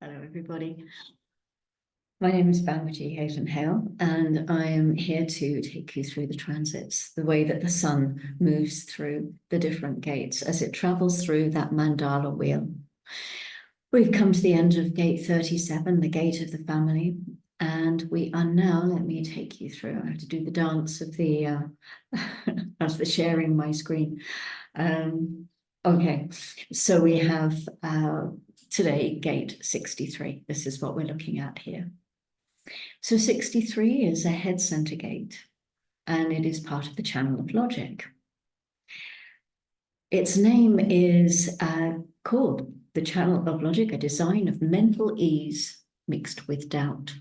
Hello, everybody. My name is Bambaji Hayden-Hale, and I am here to take you through the transits, the way that the sun moves through the different gates as it travels through that mandala wheel. We've come to the end of gate 37, the gate of the family, and we are now, let me take you through, I have to do the dance of the of the sharing my screen. Okay, so we have today gate 63. This is what we're looking at here. So 63 is a head center gate, and it is part of the channel of logic. Its name is called the channel of logic, a design of mental ease mixed with doubt.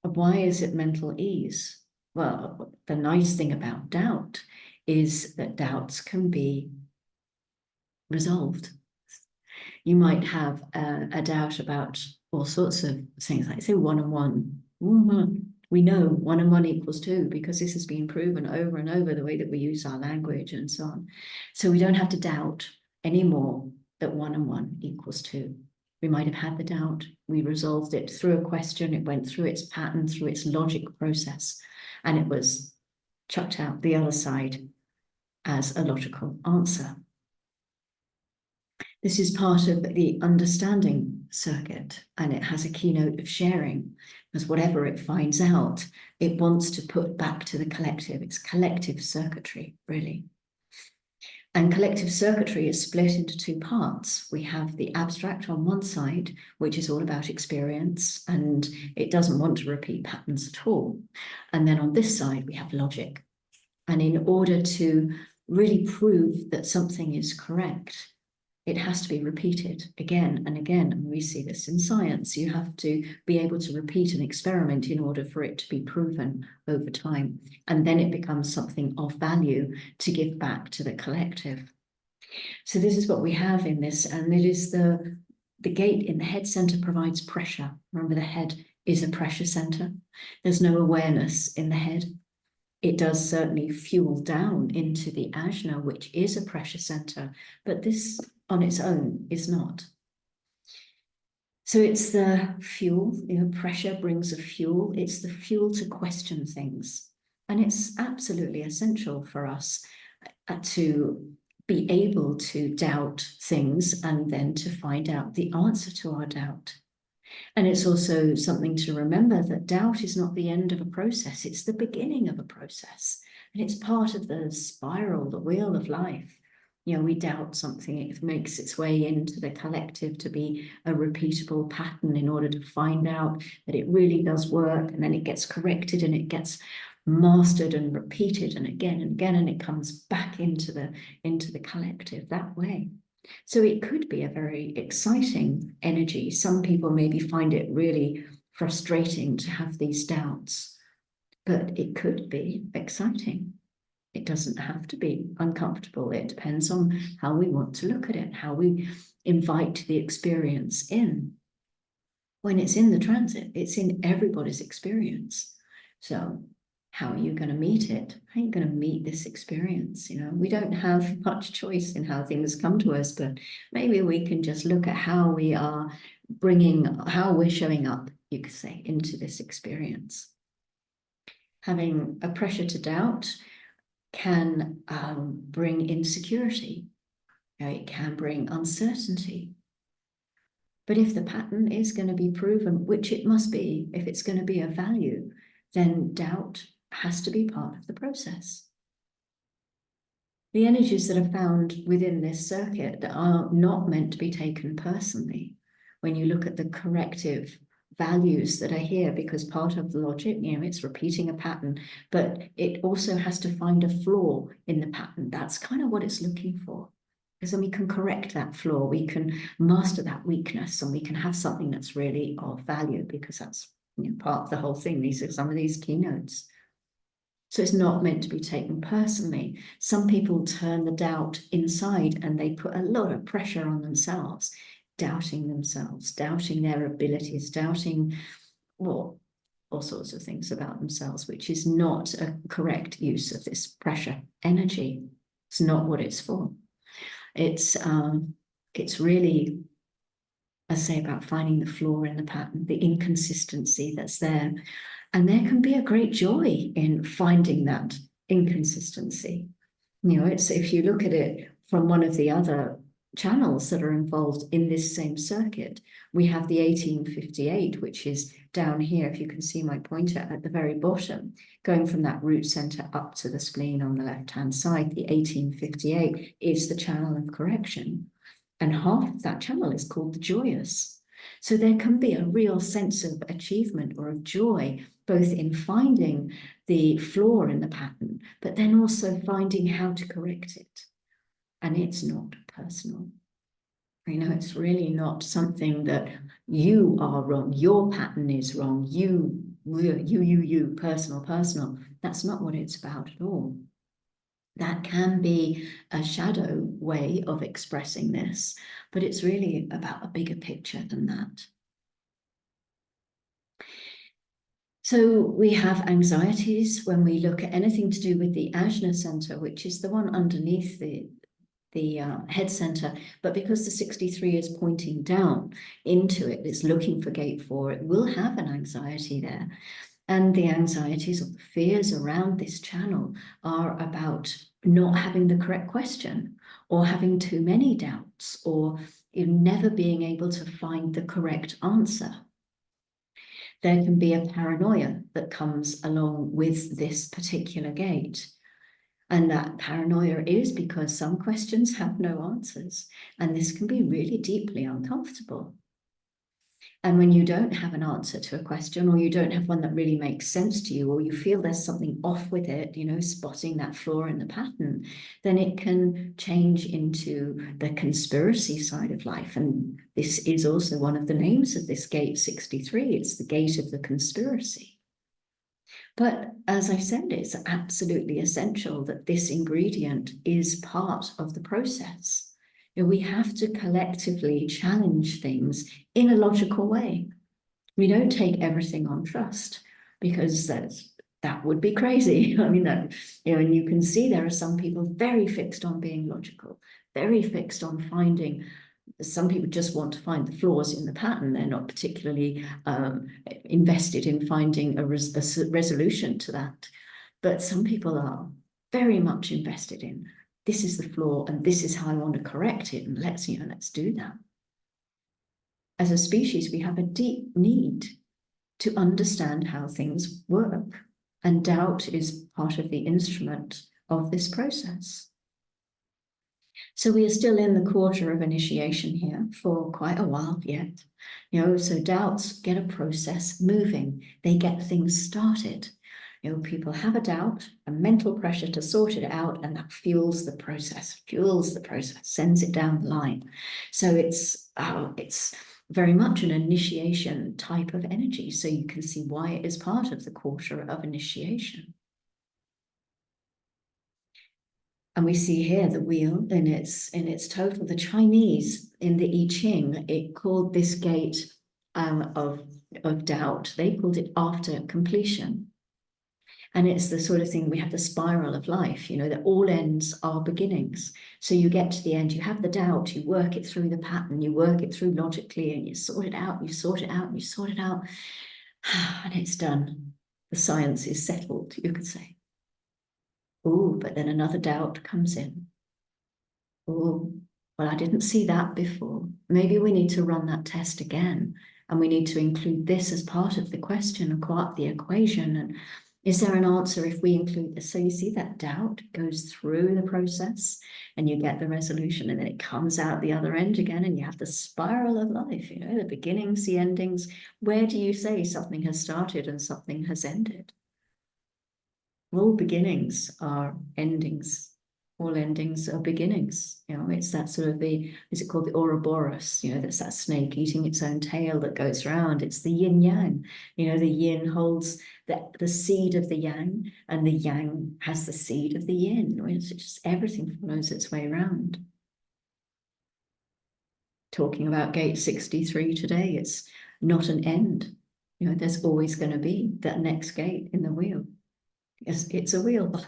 Why is it mental ease? Well, the nice thing about doubt is that doubts can be resolved. You might have a doubt about all sorts of things, like say 1 and 1. We know 1 and 1 equals 2 because this has been proven over and over, the way that we use our language and so on. So we don't have to doubt anymore that 1 and 1 equals 2. We might have had the doubt, we resolved it through a question, it went through its pattern, through its logic process, and it was chucked out the other side as a logical answer. This is part of the understanding circuit, and it has a keynote of sharing, because whatever it finds out, it wants to put back to the collective. It's collective circuitry, really. And collective circuitry is split into 2 parts. We have the abstract on one side, which is all about experience, and it doesn't want to repeat patterns at all. And then on this side, we have logic. And in order to really prove that something is correct, it has to be repeated again and again. And we see this in science. You have to be able to repeat an experiment in order for it to be proven over time. And then it becomes something of value to give back to the collective. So this is what we have in this. And it is the gate in the head center provides pressure. Remember, the head is a pressure center. There's no awareness in the head. It does certainly fuel down into the ajna, which is a pressure center, but this on its own is not. So it's the fuel, pressure brings a fuel. It's the fuel to question things. And it's absolutely essential for us to be able to doubt things and then to find out the answer to our doubt. And it's also something to remember that doubt is not the end of a process. It's the beginning of a process. And it's part of the spiral, the wheel of life. We doubt something, it makes its way into the collective to be a repeatable pattern in order to find out that it really does work. And then it gets corrected and it gets mastered and repeated and again, and it comes back into the collective that way. So it could be a very exciting energy. Some people maybe find it really frustrating to have these doubts, but it could be exciting. It doesn't have to be uncomfortable. It depends on how we want to look at it, how we invite the experience in. When it's in the transit, it's in everybody's experience. So how are you going to meet it? How are you going to meet this experience? We don't have much choice in how things come to us, but maybe we can just look at how we are how we're showing up, you could say, into this experience. Having a pressure to doubt can bring insecurity. It can bring uncertainty. But if the pattern is going to be proven, which it must be, if it's going to be of value, then doubt has to be part of the process. The energies that are found within this circuit are not meant to be taken personally. When you look at the corrective values that are here, because part of the logic, it's repeating a pattern, but it also has to find a flaw in the pattern. That's kind of what it's looking for. Because then we can correct that flaw, we can master that weakness, and we can have something that's really of value, because that's part of the whole thing. These are some of these keynotes. So it's not meant to be taken personally. Some people turn the doubt inside and they put a lot of pressure on themselves, doubting their abilities, doubting all sorts of things about themselves, which is not a correct use of this pressure energy. It's not what it's for. It's really I say, about finding the flaw in the pattern, the inconsistency that's there. And there can be a great joy in finding that inconsistency. You know, it's, if you look at it from one of the other channels that are involved in this same circuit, we have the 1858, which is down here, if you can see my pointer at the very bottom, going from that root center up to the spleen on the left-hand side. The 1858 is the channel of correction, and half of that channel is called the joyous. So there can be a real sense of achievement or of joy, both in finding the flaw in the pattern, but then also finding how to correct it. And it's not personal. You know, it's really not something that you are wrong, your pattern is wrong, you, personal. That's not what it's about at all. That can be a shadow way of expressing this, but it's really about a bigger picture than that. So we have anxieties when we look at anything to do with the Ajna center, which is the one underneath the head center, but because the 63 is pointing down into it, it's looking for gate 4, it will have an anxiety there. And the anxieties or the fears around this channel are about not having the correct question, or having too many doubts, or never being able to find the correct answer. There can be a paranoia that comes along with this particular gate. And that paranoia is because some questions have no answers, and this can be really deeply uncomfortable. And when you don't have an answer to a question, or you don't have one that really makes sense to you, or you feel there's something off with it, you know, spotting that flaw in the pattern, then it can change into the conspiracy side of life. And this is also one of the names of this gate 63. It's the gate of the conspiracy. But as I said, it's absolutely essential that this ingredient is part of the process. You know, we have to collectively challenge things in a logical way. We don't take everything on trust, because that would be crazy. I mean, that, you know, and you can see there are some people very fixed on being logical, very fixed on finding. Some people just want to find the flaws in the pattern. They're not particularly invested in finding a resolution to that. But some people are very much invested in, this is the flaw and this is how I want to correct it, and let's do that. As a species, we have a deep need to understand how things work, and doubt is part of the instrument of this process. So we are still in the quarter of initiation here for quite a while yet. You know, so doubts get a process moving. They get things started. You know, people have a doubt, a mental pressure to sort it out, and that fuels the process, sends it down the line. So it's very much an initiation type of energy. So you can see why it is part of the quarter of initiation. And we see here the wheel in its total. The Chinese in the I Ching, it called this gate of doubt. They called it after completion. And it's the sort of thing, we have the spiral of life, you know, that all ends are beginnings. So you get to the end, you have the doubt, you work it through the pattern, you work it through logically, and you sort it out, you sort it out, you sort it out, and it's done. The science is settled, you could say. Oh, but then another doubt comes in. Oh, well, I didn't see that before. Maybe we need to run that test again, and we need to include this as part of the question and part of the equation. And is there an answer if we include this? So you see that doubt goes through the process, and you get the resolution, and then it comes out the other end again, and you have the spiral of life, you know, the beginnings, the endings. Where do you say something has started and something has ended? All beginnings are endings. All endings are beginnings. You know, it's that sort of is it called the Ouroboros? You know, that's that snake eating its own tail that goes round. It's the yin yang. You know, the yin holds the seed of the yang, and the yang has the seed of the yin. It's just everything follows its way around. Talking about gate 63 today, it's not an end. You know, there's always going to be that next gate in the wheel. It's a wheel.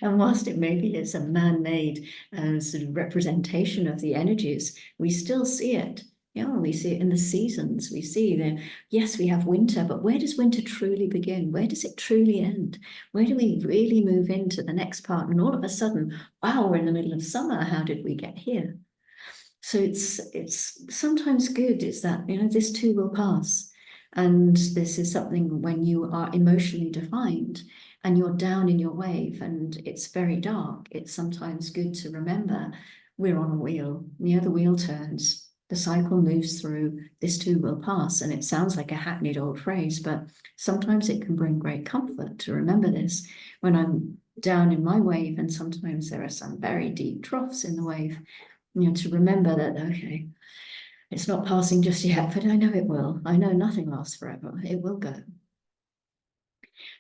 And whilst it maybe is a man-made sort of representation of the energies, we still see it Yeah, we see it in the seasons. We see that, yes, we have winter, but where does winter truly begin? Where does it truly end? Where do we really move into the next part? And all of a sudden, wow, we're in the middle of summer. How did we get here? So it's sometimes good is that, this too will pass. And this is something when you are emotionally defined and you're down in your wave and it's very dark, it's sometimes good to remember we're on a wheel. The wheel turns, the cycle moves through, this too will pass. And it sounds like a hackneyed old phrase, but sometimes it can bring great comfort to remember this when I'm down in my wave, and sometimes there are some very deep troughs in the wave, to remember that, okay, it's not passing just yet, but I know it will. I know nothing lasts forever. It will go.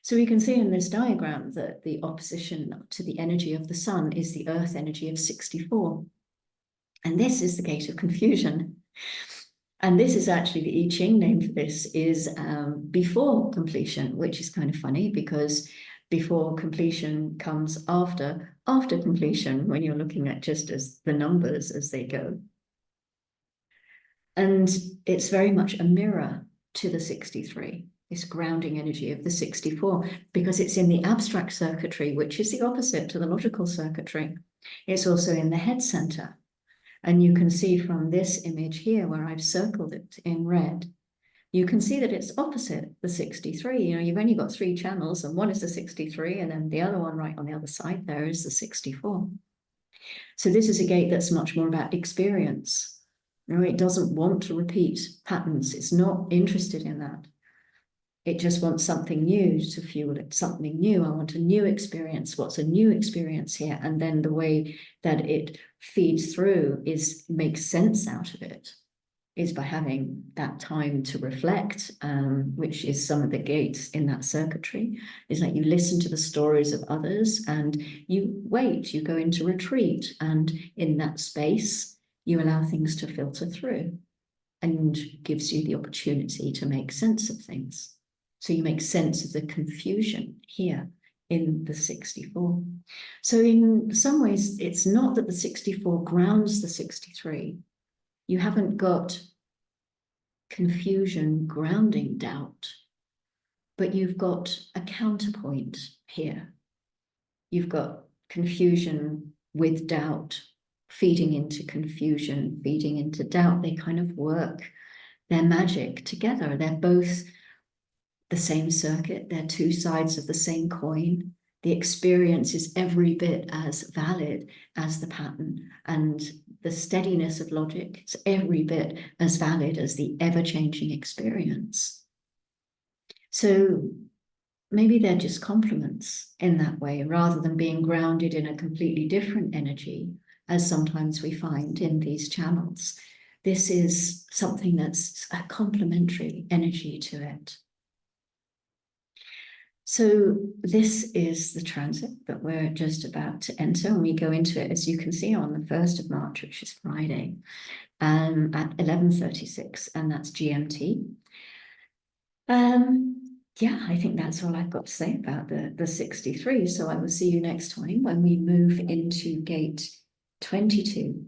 So we can see in this diagram that the opposition to the energy of the sun is the earth energy of 64. And this is the gate of confusion. And this is actually the I Ching name for this is before completion, which is kind of funny because before completion comes after completion, when you're looking at just as the numbers as they go. And it's very much a mirror to the 63, this grounding energy of the 64, because it's in the abstract circuitry, which is the opposite to the logical circuitry. It's also in the head center. And you can see from this image here, where I've circled it in red, you can see that it's opposite the 63. You've only got 3 channels, and one is the 63, and then the other one right on the other side there is the 64. So this is a gate that's much more about experience. It doesn't want to repeat patterns. It's not interested in that. It just wants something new to fuel it, something new. I want a new experience. What's a new experience here? And then the way that it feeds through makes sense out of it is by having that time to reflect, which is some of the gates in that circuitry, is that you listen to the stories of others and you wait, you go into retreat, and in that space, you allow things to filter through and gives you the opportunity to make sense of things. So you make sense of the confusion here in the 64. So in some ways, it's not that the 64 grounds the 63. You haven't got confusion grounding doubt, but you've got a counterpoint here. You've got confusion with doubt, feeding into confusion, feeding into doubt. They kind of work their magic together. They're both the same circuit. They're 2 sides of the same coin. The experience is every bit as valid as the pattern, and the steadiness of logic is every bit as valid as the ever-changing experience. So maybe they're just complements in that way, rather than being grounded in a completely different energy, as sometimes we find in these channels. This is something that's a complementary energy to it. So this is the transit that we're just about to enter, and we go into it, as you can see, on the 1st of March, which is Friday, at 11:36, and that's GMT. Yeah, I think that's all I've got to say about the 63. So I will see you next time when we move into gate 22,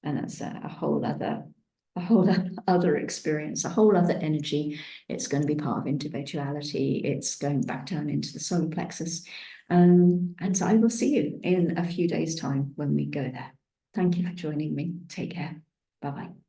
and that's a whole other experience, a whole other energy. It's going to be part of individuality. It's going back down into the solar plexus. And so I will see you in a few days' time when we go there. Thank you for joining me. Take care. Bye-bye.